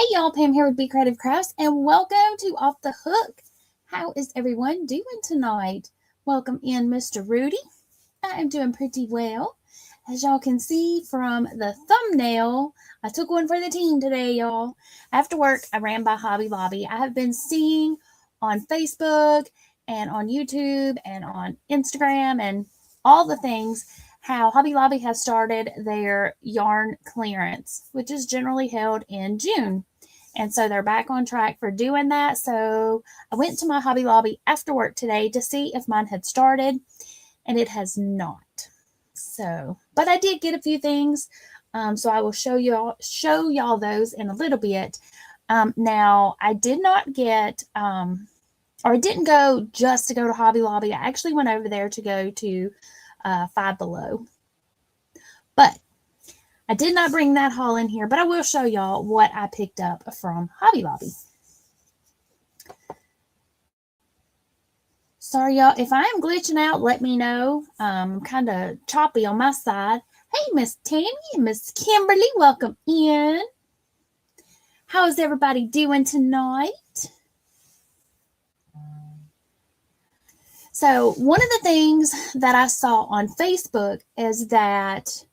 Hey y'all, Pam here with Be Creative Crafts, and welcome to Off the Hook. How is everyone doing tonight? Welcome in, Mr. Rudy. I am doing pretty well. As y'all can see from the thumbnail, I took one for the team today, y'all. After work, I ran by Hobby Lobby. I have been seeing on Facebook and on YouTube and on Instagram and all the things how Hobby Lobby has started their yarn clearance, which is generally held in June. And so they're back on track for doing that. So I went to my Hobby Lobby after work today to see if mine had started, and it has not. So, but I did get a few things. So I will show y'all those in a little bit. Now I did not get, or I didn't go just to go to Hobby Lobby. I actually went over there to go to Five Below. But I did not bring that haul in here, but I will show y'all what I picked up from Hobby Lobby. Sorry, y'all. If I am glitching out, let me know. I'm kind of choppy on my side. Hey, Miss Tammy and Miss Kimberly, welcome in. How is everybody doing tonight? So one of the things that I saw on Facebook is that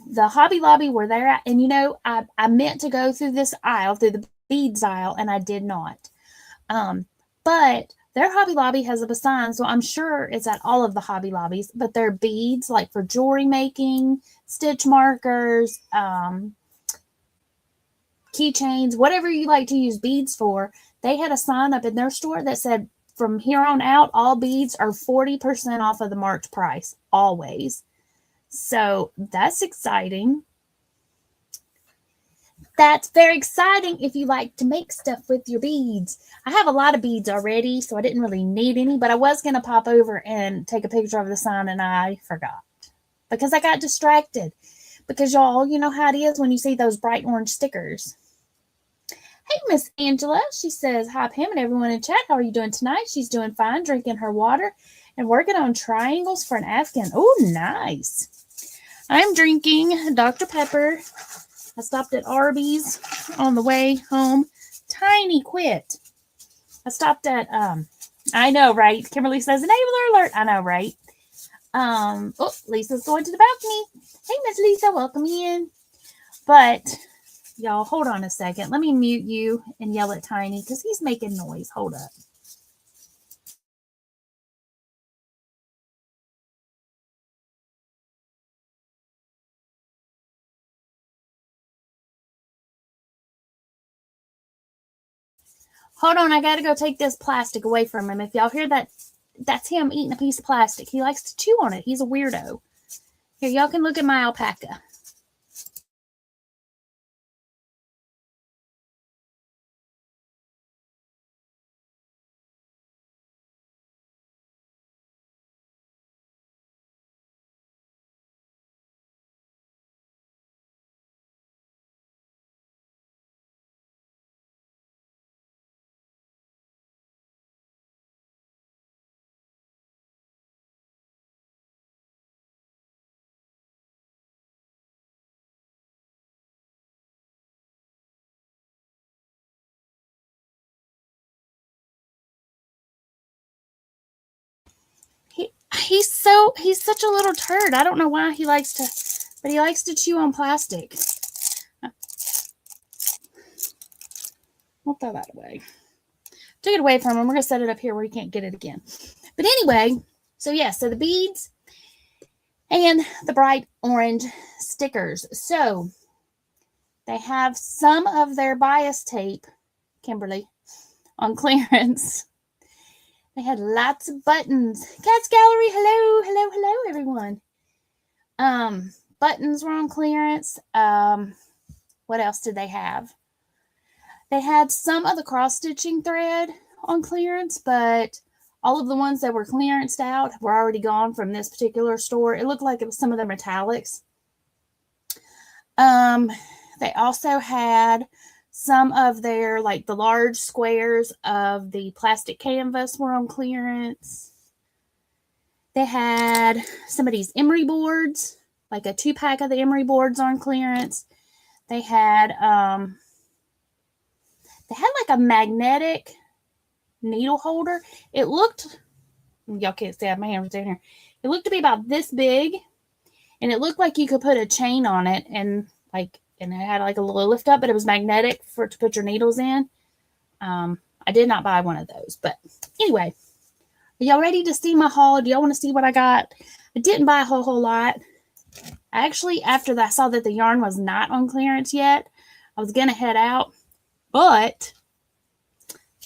the Hobby Lobby where they're at, and you know, I meant to go through this aisle, through the beads aisle, and I did not. But their Hobby Lobby has a sign, so I'm sure it's at all of the Hobby Lobbies, but they're beads like for jewelry making, stitch markers, keychains, whatever you like to use beads for. They had a sign up in their store that said, from here on out, all beads are 40% off of the marked price, always. So that's exciting. That's very exciting if you like to make stuff with your beads. I have a lot of beads already, so I didn't really need any, but I was going to pop over and take a picture of the sign, and I forgot because I got distracted. Because y'all, you know how it is when you see those bright orange stickers. Hey, Miss Angela. She says, hi, Pam, and everyone in chat. How are you doing tonight? She's doing fine, drinking her water and working on triangles for an Afghan. Oh, nice. I'm drinking Dr. Pepper. I stopped at Arby's on the way home. Tiny quit. I stopped at, I know, right? Kimberly says, enabler alert. I know, right? Oh, Lisa's going to the balcony. Hey, Miss Lisa, welcome in. But, y'all, hold on a second. Let me mute you and yell at Tiny because he's making noise. Hold up. Hold on, I gotta go take this plastic away from him. If y'all hear that, that's him eating a piece of plastic. He likes to chew on it. He's a weirdo. Here, y'all can look at my alpaca. He's such a little turd. I don't know why he likes to, but he likes to chew on plastic. We'll throw that away. Took it away from him. We're gonna set it up here where he can't get it again. But anyway, so yeah, so the beads and the bright orange stickers. So they have some of their bias tape, Kimberly, on clearance. They had lots of buttons. Cats Gallery, hello, hello, hello, everyone. Buttons were on clearance. What else did they have? They had some of the cross-stitching thread on clearance, but all of the ones that were clearanced out were already gone from this particular store. It looked like it was some of the metallics. They also had some of their, like the large squares of the plastic canvas were on clearance. They had some of these emery boards, like a 2-pack of the emery boards on clearance. They had they had like a magnetic needle holder. It looked, y'all can't see, I have my hand down here. It looked to be about this big, and it looked like you could put a chain on it, and it had like a little lift up, but it was magnetic to put your needles in. I did not buy one of those, but anyway, are y'all ready to see my haul? Do y'all want to see what I got? I didn't buy a whole lot. Actually, after that, I saw that the yarn was not on clearance yet. I was going to head out, but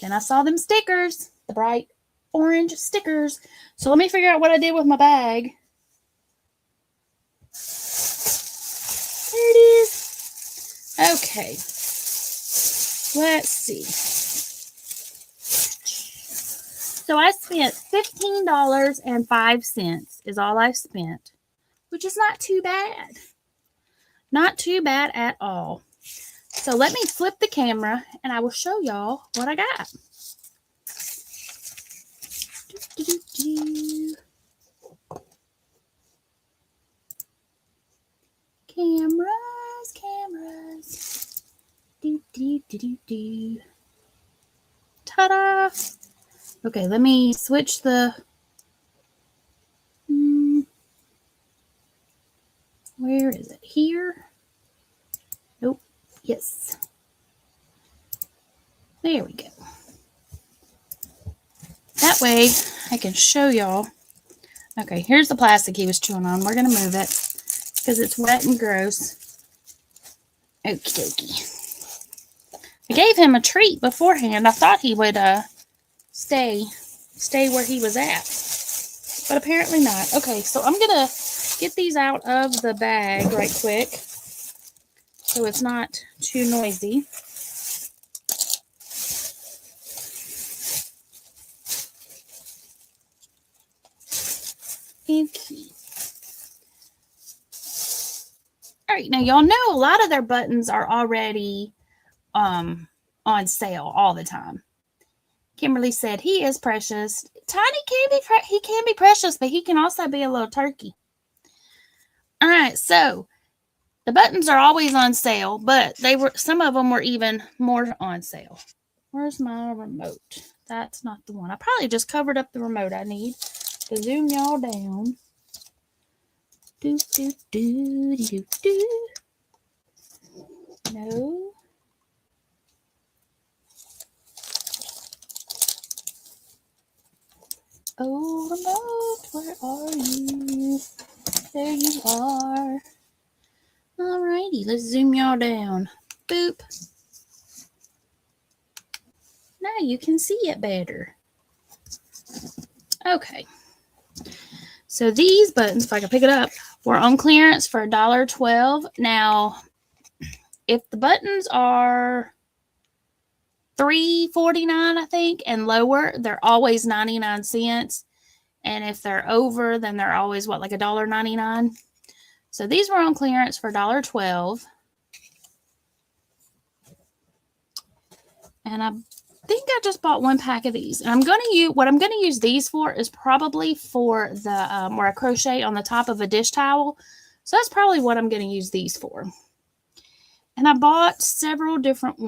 then I saw them stickers, the bright orange stickers. So let me figure out what I did with my bag. There it is. Okay. Let's see. So I spent $15.05 is all I spent, which is not too bad. Not too bad at all. So let me flip the camera and I will show y'all what I got. Cameras. Ta-da! Okay, let me switch the... Where is it? Here? Nope. Yes. There we go. That way I can show y'all. Okay, here's the plastic he was chewing on. We're going to move it because it's wet and gross. Okie dokie. I gave him a treat beforehand. I thought he would stay where he was at, but apparently not. Okay, so I'm going to get these out of the bag right quick so it's not too noisy. Okay. All right, now y'all know a lot of their buttons are already on sale all the time. Kimberly said he is precious. Tiny can be precious, but he can also be a little turkey. All right, so the buttons are always on sale, but some of them were even more on sale. Where's my remote? That's not the one. I probably just covered up the remote. I need to zoom y'all down. No. Oh, remote, where are you? There you are. Alrighty, let's zoom y'all down. Boop. Now you can see it better. Okay. So these buttons, if I can pick it up, were on clearance for $1.12. Now, if the buttons are $3.49, I think, and lower, they're always 99 cents. And if they're over, then they're always, what, like $1.99? So these were on clearance for $1.12. And I think I just bought one pack of these. And what I'm going to use these for is probably for the where I crochet on the top of a dish towel. So that's probably what I'm going to use these for. And I bought several different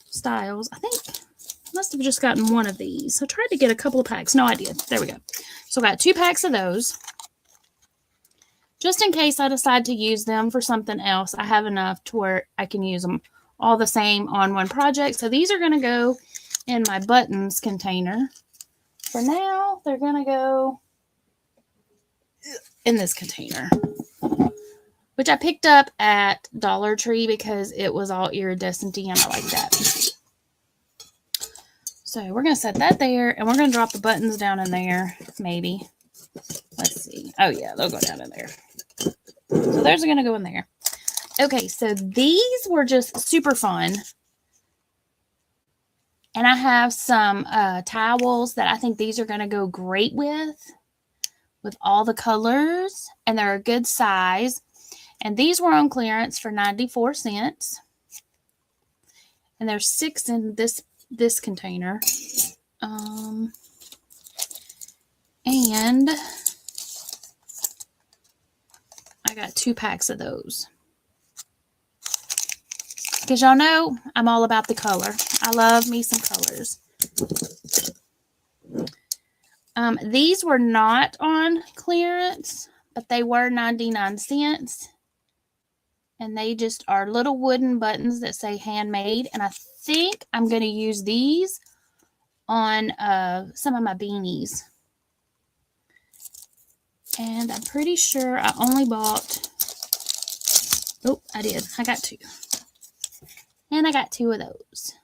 styles. I think I must have just gotten one of these. So I tried to get a couple of packs. No idea. There we go. So I got 2 packs of those. Just in case I decide to use them for something else, I have enough to where I can use them all the same on one project. So these are going to go in my buttons container. For now, they're going to go in this container, which I picked up at Dollar Tree because it was all iridescent-y and I like that. So we're going to set that there, and we're going to drop the buttons down in there, maybe. Let's see. Oh, yeah, they'll go down in there. So those are going to go in there. Okay, so these were just super fun. And I have some towels that I think these are going to go great with all the colors. And they're a good size. And these were on clearance for 94 cents. And there's 6 in this container. And I got 2 packs of those. because y'all know I'm all about the color. I love me some colors. These were not on clearance, but they were 99 cents. And they just are little wooden buttons that say handmade. And I think I'm going to use these on some of my beanies. And I'm pretty sure I only bought, oh, I did. I got 2. And I got 2 of those.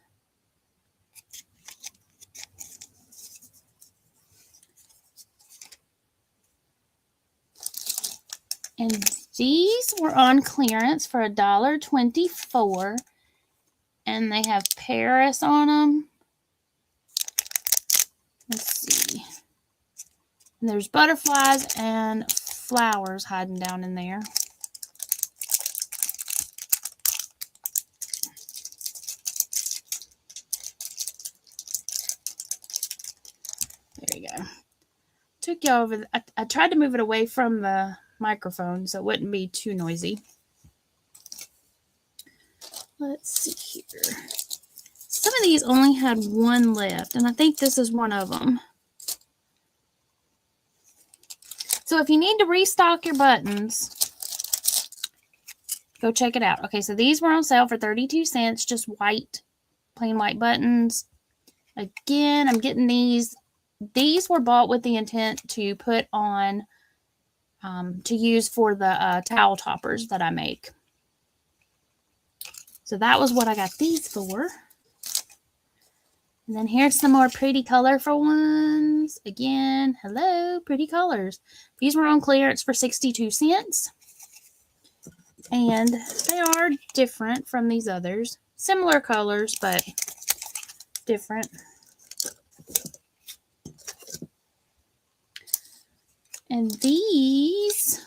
And these were on clearance for $1.24. And they have Paris on them. Let's see. And there's butterflies and flowers hiding down in there. There you go. Took y'all over. I tried to move it away from the microphone so it wouldn't be too noisy. Let's see here. Some of these only had 1 left, and I think this is one of them. So if you need to restock your buttons, go check it out. Okay, so these were on sale for 32 cents, just white, plain white buttons. Again, I'm getting these. These were bought with the intent to put on, to use for the towel toppers that I make. So that was what I got these for. And then here's some more pretty colorful ones. Again, hello, pretty colors. These were on clearance for 62 cents. And they are different from these others. Similar colors, but different. And these,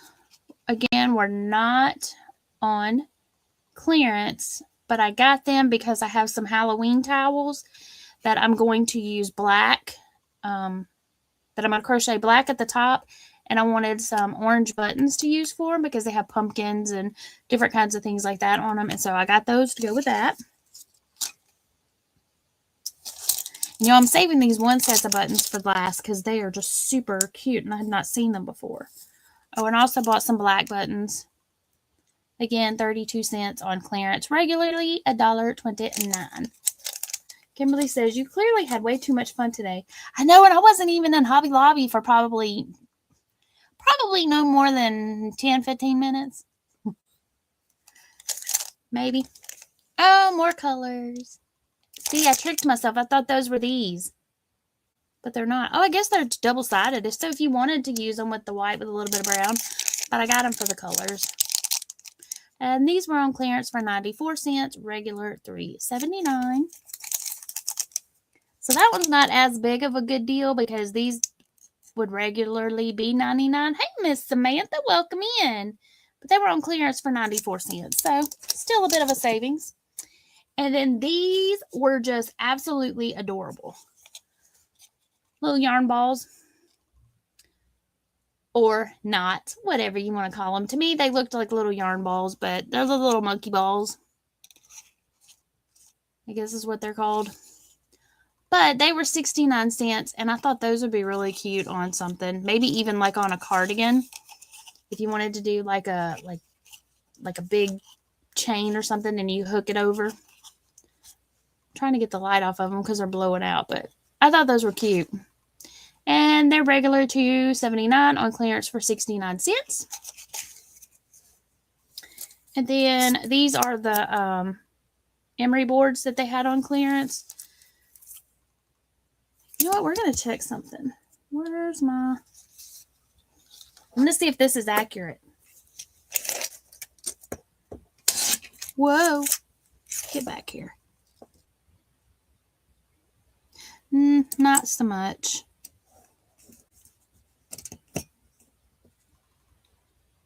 again, were not on clearance, but I got them because I have some Halloween towels that I'm going to use black, that I'm going to crochet black at the top, and I wanted some orange buttons to use for them because they have pumpkins and different kinds of things like that on them, and so I got those to go with that. You know, I'm saving these 1 set of buttons for last because they are just super cute, and I had not seen them before. Oh, and I also bought some black buttons. Again, 32 cents on clearance, regularly $1.29. Kimberly says, you clearly had way too much fun today. I know, and I wasn't even in Hobby Lobby for probably no more than 10, 15 minutes. Maybe. Oh, more colors. See, I tricked myself. I thought those were these. But they're not. Oh, I guess they're double-sided. So if you wanted to use them with the white with a little bit of brown. But I got them for the colors. And these were on clearance for 94 cents, regular $3.79. So that one's not as big of a good deal because these would regularly be 99. Hey, Miss Samantha, welcome in. But they were on clearance for 94 cents. So still a bit of a savings. And then these were just absolutely adorable. Little yarn balls. Or not, whatever you want to call them. To me, they looked like little yarn balls, but they're the little monkey balls. I guess is what they're called. But they were 69 cents, and I thought those would be really cute on something. Maybe even like on a cardigan. If you wanted to do like a big chain or something and you hook it over. I'm trying to get the light off of them because they're blowing out, but I thought those were cute. And they're regular $2.79 on clearance for 69 cents. And then these are the emery boards that they had on clearance. You know what? We're going to check something. Where's my... I'm going to see if this is accurate. Whoa. Get back here. Not so much.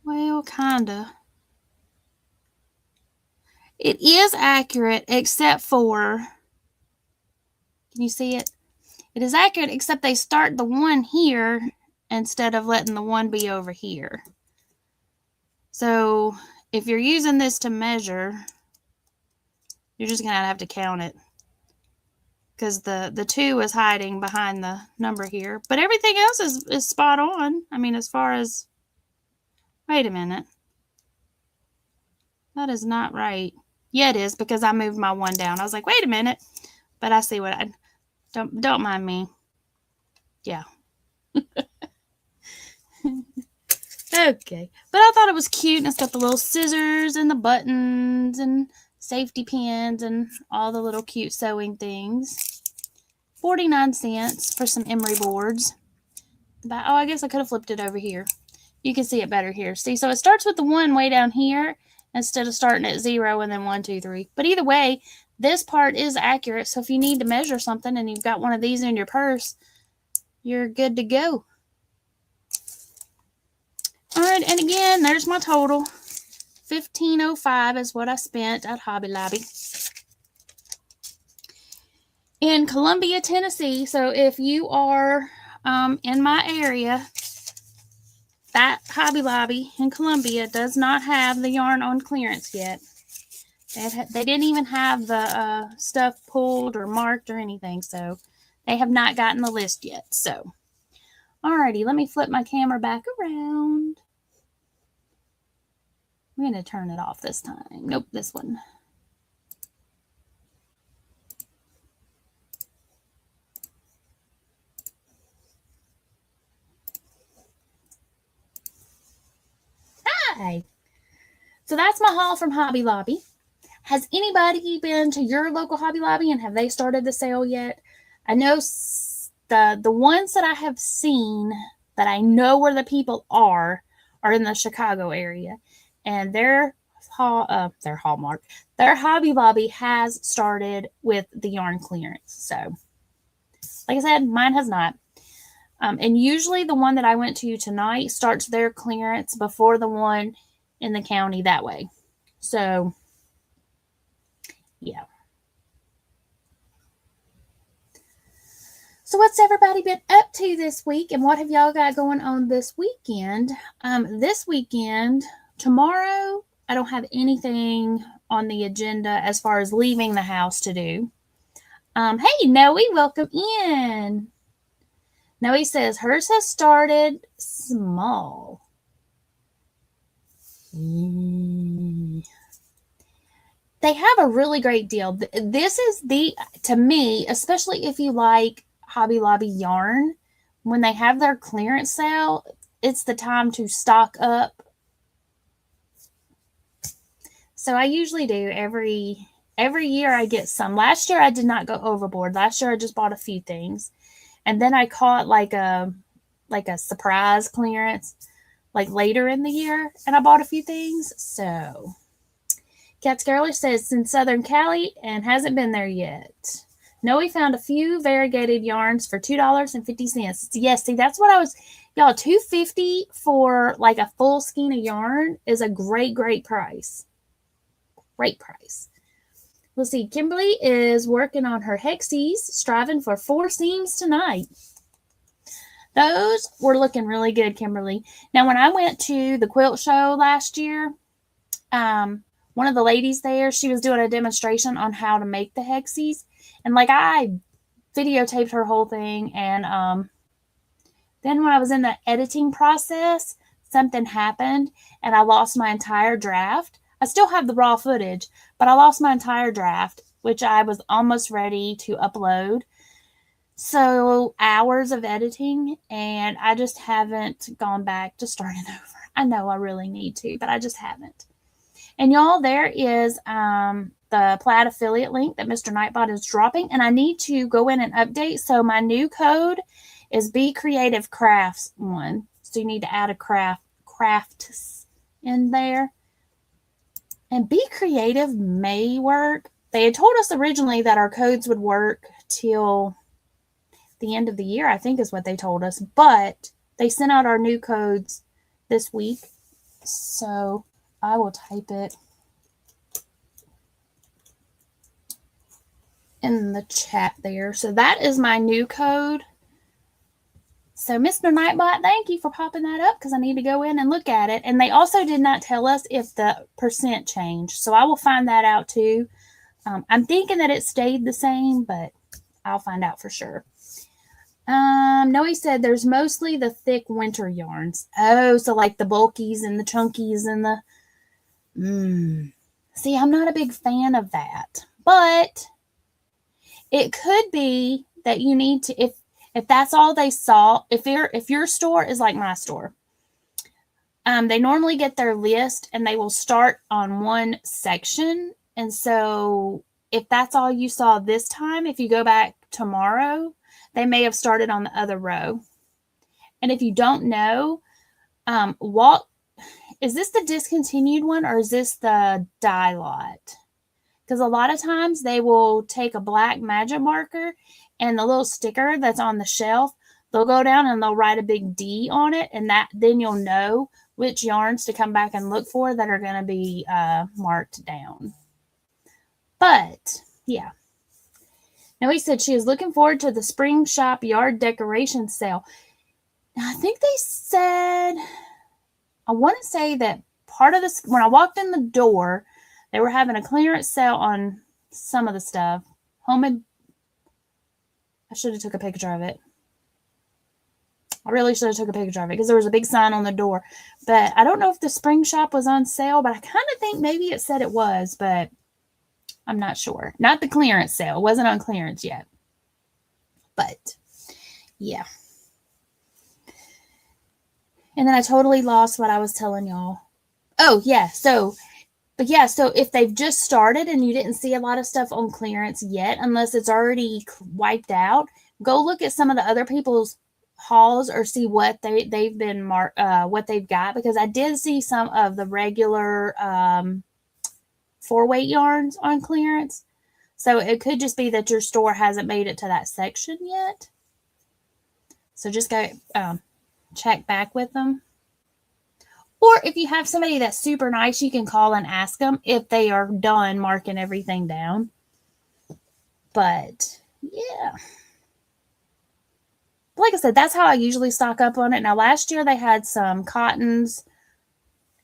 Well, kinda. It is accurate except for... Can you see it? It is accurate except they start the one here instead of letting the one be over here. So if you're using this to measure, You're just going to have to count it, because the 2 is hiding behind the number here. But everything else is spot on. I mean, as far as... Wait a minute. That is not right. Yeah, it is, because I moved my 1 down. I was like, wait a minute. But I see what I... Don't mind me. Yeah. Okay. But I thought it was cute, and it's got the little scissors and the buttons and safety pins and all the little cute sewing things. 49 cents for some emery boards. Oh, I guess I could have flipped it over here. You can see it better here. See, so it starts with the 1 way down here instead of starting at 0 and then 1, 2, 3. But either way, this part is accurate. So if you need to measure something and you've got one of these in your purse, you're good to go. All right, and again, there's my total. $15.05 is what I spent at Hobby Lobby in Columbia, Tennessee. So if you are in my area, that Hobby Lobby in Columbia does not have the yarn on clearance yet. They didn't even have the stuff pulled or marked or anything, so they have not gotten the list yet. So, alrighty, let me flip my camera back around. I'm going to turn it off this time. Nope, this one. Hi. So that's my haul from Hobby Lobby. Has anybody been to your local Hobby Lobby and have they started the sale yet? I know the ones that I have seen that I know where the people are in the Chicago area, and their Hallmark, their Hobby Lobby has started with the yarn clearance. So, like I said, mine has not. And usually the one that I went to tonight starts their clearance before the one in the county that way. So, yeah. So what's everybody been up to this week, and what have y'all got going on this weekend? This weekend, tomorrow, I don't have anything on the agenda as far as leaving the house to do. Hey, Noe, welcome in. Noe says hers has started small. They have a really great deal. This is to me, especially if you like Hobby Lobby yarn, when they have their clearance sale, it's the time to stock up. So I usually do every year I get some. Last year I did not go overboard. Last year I just bought a few things. And then I caught like a surprise clearance like later in the year, and I bought a few things. So Cat's Girlish says in Southern Cali and hasn't been there yet. Noe found a few variegated yarns for $2.50. Yes, see, that's what I was, y'all, $2.50 for like a full skein of yarn is a great price. Great price. Let's see, Kimberly is working on her hexies, striving for 4 seams tonight. Those were looking really good, Kimberly. Now, when I went to the quilt show last year, one of the ladies there, she was doing a demonstration on how to make the hexies. And like I videotaped her whole thing. And then when I was in the editing process, something happened and I lost my entire draft. I still have the raw footage, but I lost my entire draft, which I was almost ready to upload. So hours of editing, and I just haven't gone back to starting over. I know I really need to, but I just haven't. And y'all, there is the Plaid affiliate link that Mr. Nightbot is dropping, and I need to go in and update. So my new code is Be Creative Crafts 1. So you need to add a crafts in there. And Be Creative may work. They had told us originally that our codes would work till the end of the year, I think is what they told us. But they sent out our new codes this week. So I will type it in the chat there. So that is my new code. So Mr. Nightbot, thank you for popping that up because I need to go in and look at it. And they also did not tell us if the percent changed. So I will find that out too. I'm thinking that it stayed the same, but I'll find out for sure. Noe said there's mostly the thick winter yarns. Oh, so like the bulkies and the chunkies and the... See, I'm not a big fan of that. But it could be that you need to, if that's all they saw, if your store is like my store, they normally get their list and they will start on one section. And so if that's all you saw this time, if you go back tomorrow, they may have started on the other row. And if you don't know, what is this, the discontinued one, or is this the dye lot? Because a lot of times they will take a black magic marker and the little sticker that's on the shelf, they'll go down and they'll write a big D on it, and then you'll know which yarns to come back and look for that are going to be marked down. But yeah. Now, he said she is looking forward to the spring shop yard decoration sale. Now, I think they said, I want to say that part of this, when I walked in the door, they were having a clearance sale on some of the stuff. I should have took a picture of it. I really should have took a picture of it because there was a big sign on the door. But I don't know if the spring shop was on sale, but I kind of think maybe it said it was, but I'm not sure. Not the clearance sale. It wasn't on clearance yet. But yeah. And then I totally lost what I was telling y'all. Oh, yeah. So if they've just started and you didn't see a lot of stuff on clearance yet, unless it's already wiped out, go look at some of the other people's hauls or see what they've been what they've got, because I did see some of the regular 4-weight yarns on clearance. So it could just be that your store hasn't made it to that section yet. So just go check back with them. Or if you have somebody that's super nice, you can call and ask them if they are done marking everything down. But yeah. Like I said, that's how I usually stock up on it. Now, last year they had some cottons,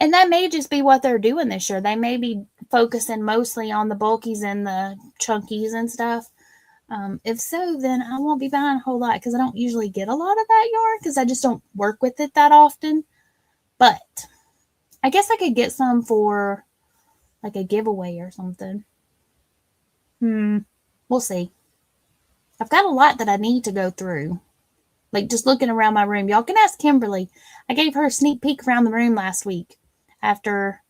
and that may just be what they're doing this year. They may be focusing mostly on the bulkies and the chunkies and stuff. If so, then I won't be buying a whole lot because I don't usually get a lot of that yarn because I just don't work with it that often. But I guess I could get some for like a giveaway or something. We'll see. I've got a lot that I need to go through. Like just looking around my room. Y'all can ask Kimberly. I gave her a sneak peek around the room last week after,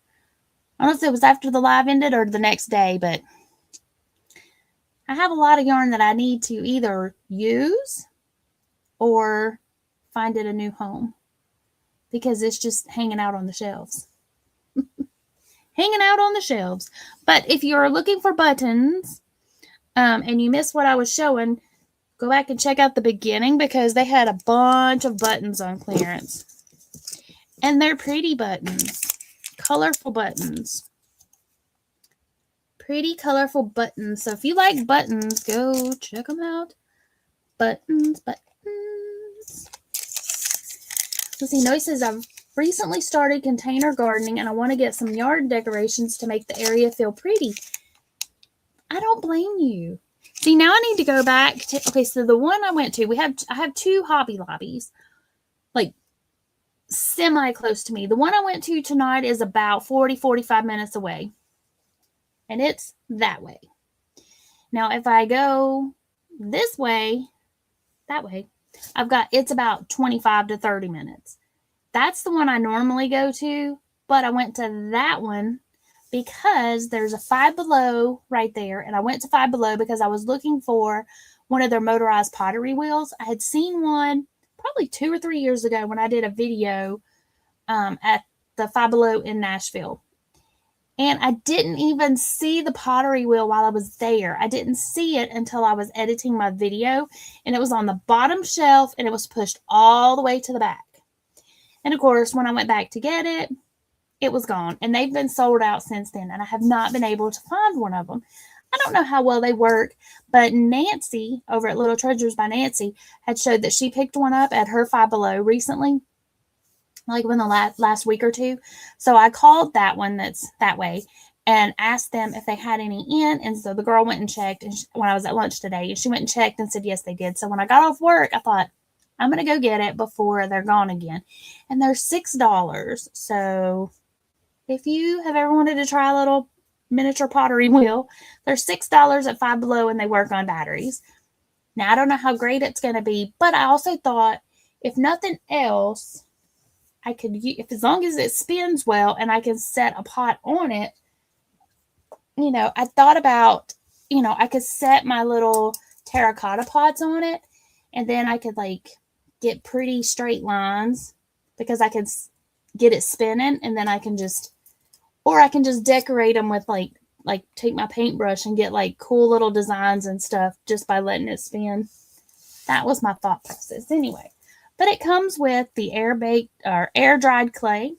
I don't know if it was after the live ended or the next day, but I have a lot of yarn that I need to either use or find it a new home because it's just hanging out on the shelves. Hanging out on the shelves. But if you're looking for buttons and you missed what I was showing, go back and check out the beginning because they had a bunch of buttons on clearance. And they're pretty buttons. Colorful buttons. Pretty colorful buttons. So if you like buttons, go check them out. Buttons. Let's see, Noe says, I've recently started container gardening and I want to get some yard decorations to make the area feel pretty. I don't blame you. See, now I need to go back to, okay, so the one I went to, I have 2 Hobby Lobbies, like semi close to me. The one I went to tonight is about 45 minutes away. And it's that way. Now, if I go this way, that way, it's about 25 to 30 minutes. That's the one I normally go to, but I went to that one because there's a Five Below right there. And I went to Five Below because I was looking for one of their motorized pottery wheels. I had seen one probably 2 or 3 years ago when I did a video at the Five Below in Nashville. And I didn't even see the pottery wheel while I was there. I didn't see it until I was editing my video. And it was on the bottom shelf and it was pushed all the way to the back. And of course, when I went back to get it, it was gone. And they've been sold out since then. And I have not been able to find one of them. I don't know how well they work, but Nancy over at Little Treasures by Nancy had showed that she picked one up at her Five Below recently, like within the last week or two. So I called that one that's that way, and asked them if they had any in. And so the girl went and checked, and when I was at lunch today, and she went and checked and said yes, they did. So when I got off work, I thought, I'm going to go get it before they're gone again. And they're $6. So if you have ever wanted to try a little miniature pottery wheel, they're $6 at Five Below, and they work on batteries. Now, I don't know how great it's going to be, but I also thought, if nothing else, I could, if as long as it spins well and I can set a pot on it, you know, I thought about, you know, I could set my little terracotta pots on it, and then I could like get pretty straight lines because I could get it spinning, and then I can just, or I can just decorate them with like take my paintbrush and get like cool little designs and stuff just by letting it spin. That was my thought process anyway. But it comes with the air baked or air dried clay.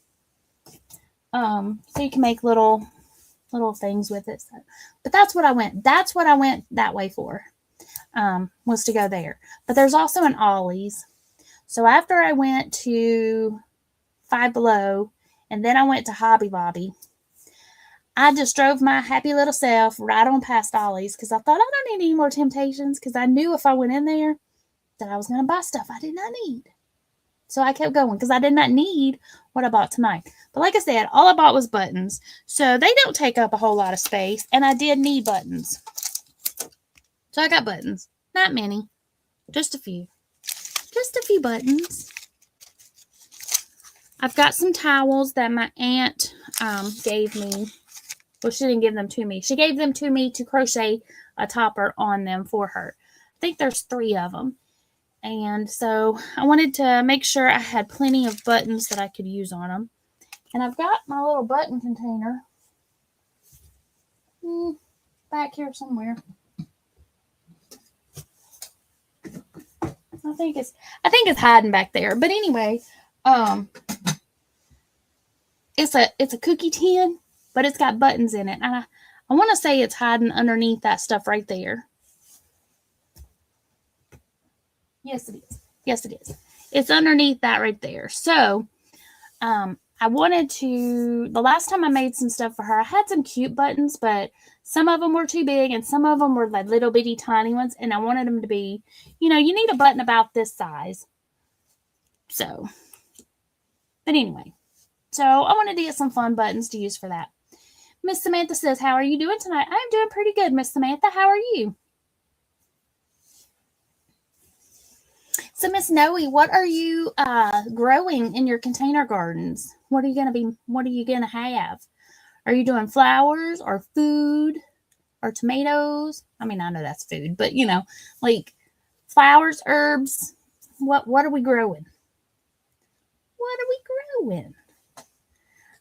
So you can make little things with it. So, but that's what I went that way for, was to go there. But there's also an Ollie's. So after I went to Five Below and then I went to Hobby Lobby, I just drove my happy little self right on past Ollie's because I thought I don't need any more temptations, because I knew if I went in there that I was going to buy stuff I did not need. So I kept going because I did not need what I bought tonight. But like I said, all I bought was buttons. So they don't take up a whole lot of space. And I did need buttons. So I got buttons. Not many. Just a few. Just a few buttons. I've got some towels that my aunt gave me. Well, she didn't give them to me. She gave them to me to crochet a topper on them for her. I think there's 3 of them. And so I wanted to make sure I had plenty of buttons that I could use on them. And I've got my little button container back here somewhere. I think it's hiding back there. But anyway, it's a cookie tin, but it's got buttons in it. And I want to say it's hiding underneath that stuff right there. Yes, it is. Yes, it is. It's underneath that right there. So, I wanted to, the last time I made some stuff for her, I had some cute buttons, but some of them were too big and some of them were like little bitty tiny ones. And I wanted them to be, you know, you need a button about this size. So, but anyway, so I wanted to get some fun buttons to use for that. Miss Samantha says, how are you doing tonight? I'm doing pretty good, Miss Samantha. How are you? So, Miss Noe, what are you growing in your container gardens? What are you gonna have? Are you doing flowers or food or tomatoes? I mean, I know that's food, but you know, like flowers, herbs. What are we growing? What are we growing?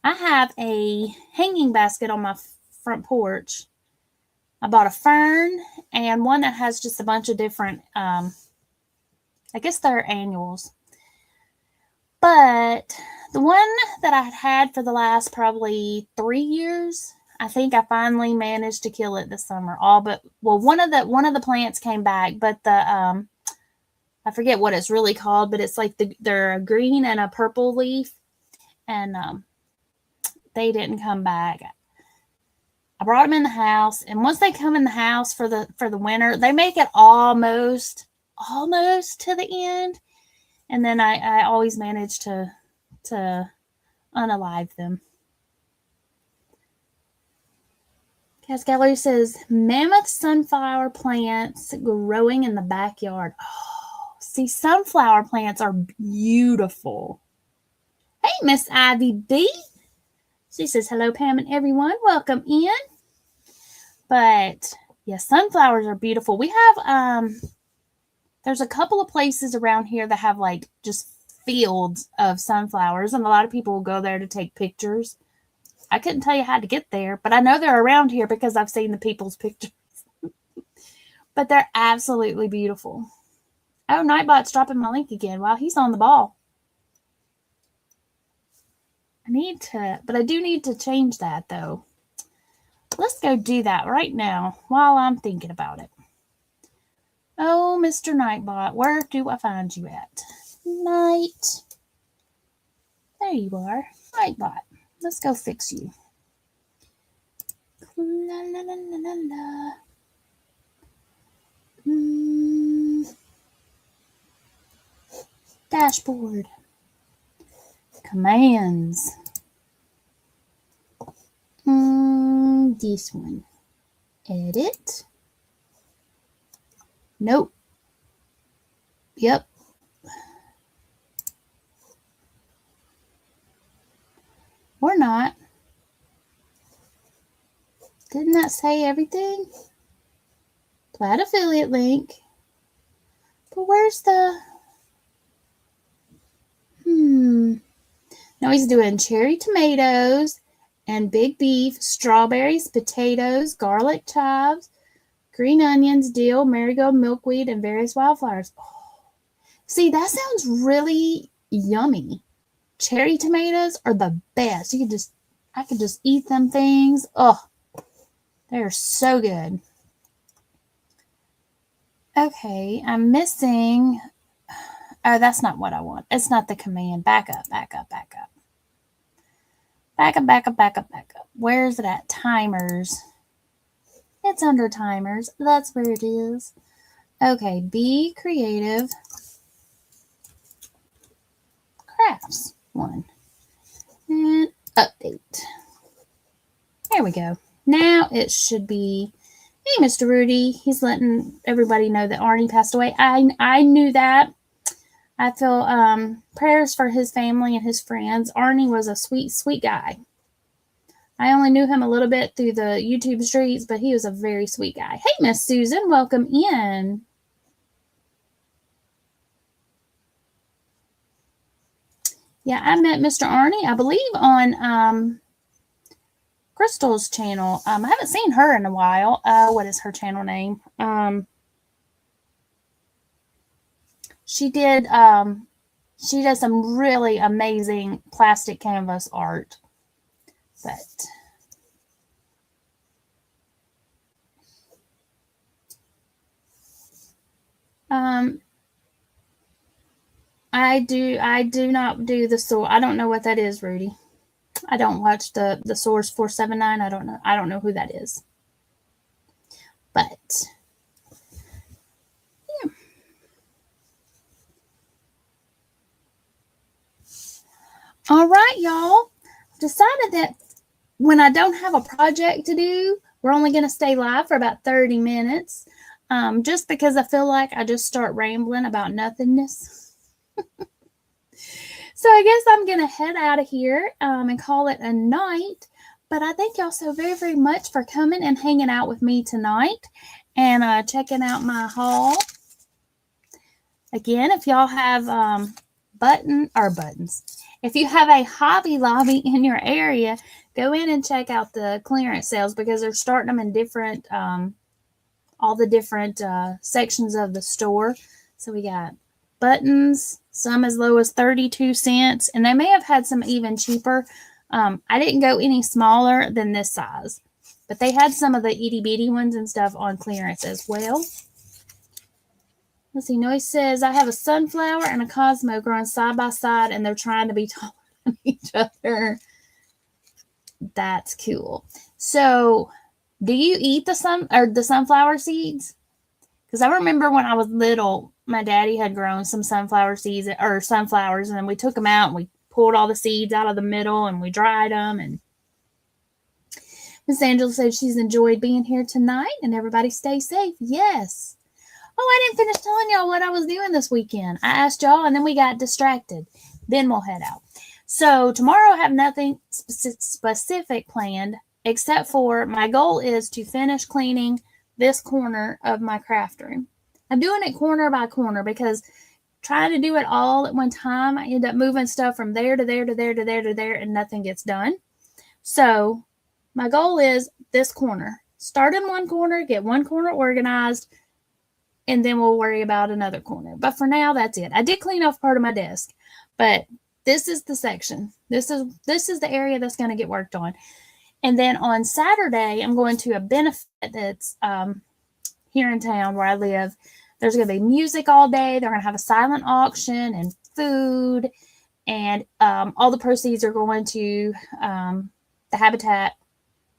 I have a hanging basket on my front porch. I bought a fern and one that has just a bunch of different I guess they're annuals. But the one that I had for the last probably 3 years, I think I finally managed to kill it this summer. All but, well, one of the plants came back, but the I forget what it's really called, but it's like they're a green and a purple leaf, and they didn't come back. I brought them in the house, and once they come in the house for the winter, they make it almost to the end, and then I always manage to unalive them. Cass Gallery says mammoth sunflower plants growing in the backyard. Oh, see, sunflower plants are beautiful. Hey, Miss Ivy B. She says hello, Pam and everyone. Welcome in. But yeah, sunflowers are beautiful. We have there's a couple of places around here that have like just fields of sunflowers, and a lot of people will go there to take pictures. I couldn't tell you how to get there, but I know they're around here because I've seen the people's pictures. But they're absolutely beautiful. Oh, Nightbot's dropping my link again. Wow, he's on the ball. I do need to change that though. Let's go do that right now while I'm thinking about it. Oh, Mr. Nightbot, where do I find you at? Night. There you are. Nightbot. Let's go fix you. La, la, la, la, la, la. Dashboard. Commands. This one. Edit. Nope. Yep. Or not. Didn't that say everything? Plaid affiliate link. But where's the... Now he's doing cherry tomatoes and big beef, strawberries, potatoes, garlic chives, green onions, dill, marigold, milkweed, and various wildflowers. Oh. See, that sounds really yummy. Cherry tomatoes are the best. I could just eat them things. Oh, they're so good. Okay, I'm missing. Oh, that's not what I want. It's not the command. Back up, back up, back up. Back up, back up, back up, back up. Where's it at? Timers. It's under timers. That's where it is. Okay, be creative. Crafts. 1. And update. There we go. Now it should be, hey, Mr. Rudy. He's letting everybody know that Arnie passed away. I knew that. I feel prayers for his family and his friends. Arnie was a sweet, sweet guy. I only knew him a little bit through the YouTube streets, but he was a very sweet guy. Hey, Miss Susan, welcome in. Yeah, I met Mr. Arnie, I believe, on Crystal's channel. I haven't seen her in a while. What is her channel name? She does some really amazing plastic canvas art. But I do not do the source. I don't know what that is, Rudy. I don't watch the source 479. I don't know who that is. But yeah. All right, y'all. I've decided that when I don't have a project to do, we're only going to stay live for about 30 minutes. Just because I feel like I just start rambling about nothingness. So I guess I'm going to head out of here and call it a night. But I thank y'all so very, very much for coming and hanging out with me tonight and checking out my haul. Again, if y'all have buttons, if you have a Hobby Lobby in your area, go in and check out the clearance sales because they're starting them in different, all the different sections of the store. So we got buttons, some as low as 32 cents, and they may have had some even cheaper. I didn't go any smaller than this size, but they had some of the itty bitty ones and stuff on clearance as well. Let's see. Noise says, I have a sunflower and a Cosmo growing side by side, and they're trying to be taller than each other. That's cool. So, do you eat the sunflower seeds? Because I remember when I was little, my daddy had grown some sunflower seeds or sunflowers, and then we took them out and we pulled all the seeds out of the middle and we dried them. And Miss Angela said she's enjoyed being here tonight, and everybody stay safe. Yes. Oh, I didn't finish telling y'all what I was doing this weekend. I asked y'all, and then we got distracted. Then we'll head out. So tomorrow I have nothing specific planned, except for my goal is to finish cleaning this corner of my craft room. I'm doing it corner by corner because trying to do it all at one time, I end up moving stuff from there to there to there to there to there, and nothing gets done. So my goal is this corner. Start in one corner, get one corner organized, and then we'll worry about another corner. But for now, that's it. I did clean off part of my desk, but this is the section. This is the area that's going to get worked on. And then on Saturday, I'm going to a benefit that's here in town where I live. There's going to be music all day. They're going to have a silent auction and food. And all the proceeds are going to the Habitat,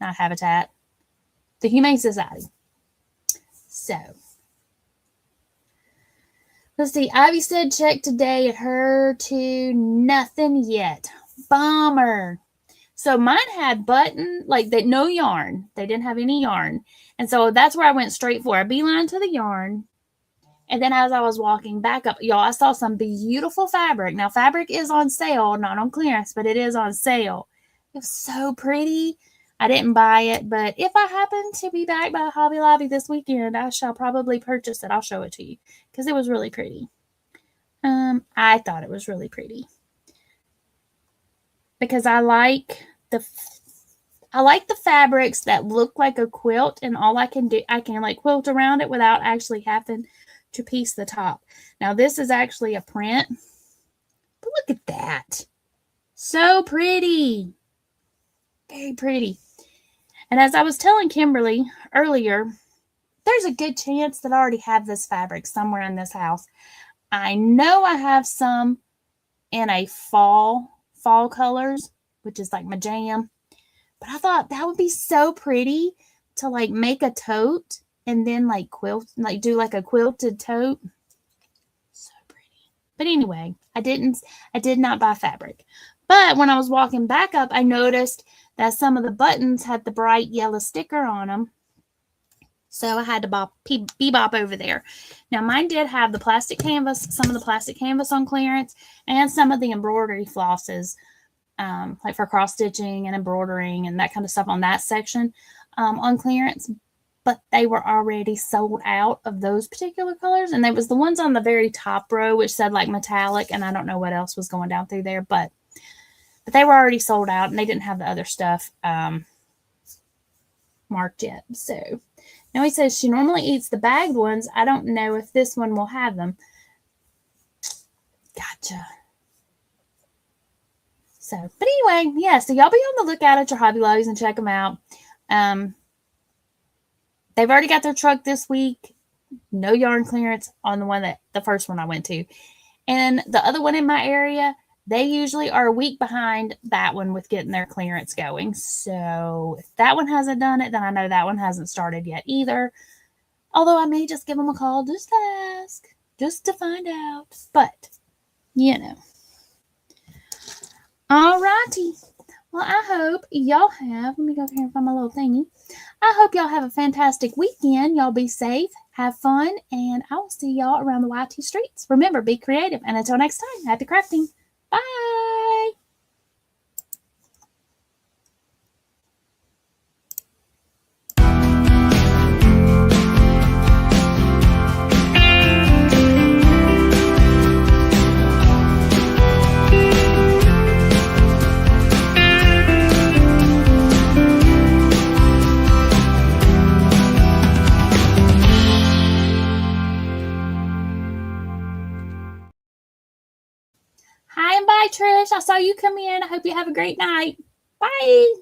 not Habitat, the Humane Society. So, let's see. Ivy said check today at her too. Nothing yet. Bummer. So mine had button, like no yarn. They didn't have any yarn. And so that's where I went straight for. I beeline to the yarn. And then as I was walking back up, y'all, I saw some beautiful fabric. Now, fabric is on sale, not on clearance, but it is on sale. It was so pretty. I didn't buy it, but if I happen to be back by Hobby Lobby this weekend, I shall probably purchase it. I'll show it to you because it was really pretty. I thought it was really pretty because I like the fabrics that look like a quilt, and all I can do, I can like quilt around it without actually having to piece the top. Now this is actually a print, but look at that. So pretty. Very pretty. And as I was telling Kimberly earlier, there's a good chance that I already have this fabric somewhere in this house. I know I have some in a fall colors, which is like my jam. But I thought that would be so pretty to like make a tote and then like quilt, like do like a quilted tote. So pretty. But anyway, I did not buy fabric. But when I was walking back up, I noticed that some of the buttons had the bright yellow sticker on them. So I had to bebop over there. Now mine did have the plastic canvas, some of the plastic canvas on clearance, and some of the embroidery flosses, like for cross stitching and embroidering and that kind of stuff on that section on clearance. But they were already sold out of those particular colors. And there was the ones on the very top row, which said like metallic, and I don't know what else was going down through there, but they were already sold out, and they didn't have the other stuff marked yet. So now he says she normally eats the bagged ones. I don't know if this one will have them. Gotcha. So, but anyway, yeah, so y'all be on the lookout at your Hobby Lobbies and check them out. They've already got their truck this week. No yarn clearance on the first one I went to. And the other one in my area, they usually are a week behind that one with getting their clearance going. So if that one hasn't done it, then I know that one hasn't started yet either. Although I may just give them a call just to ask, just to find out. But, you know. All righty. Well, I hope y'all have, let me go over here and find my little thingy. I hope y'all have a fantastic weekend. Y'all be safe, have fun, and I will see y'all around the YT streets. Remember, be creative. And until next time, happy crafting. Bye. Hi and bye, Trish. I saw you come in. I hope you have a great night. Bye.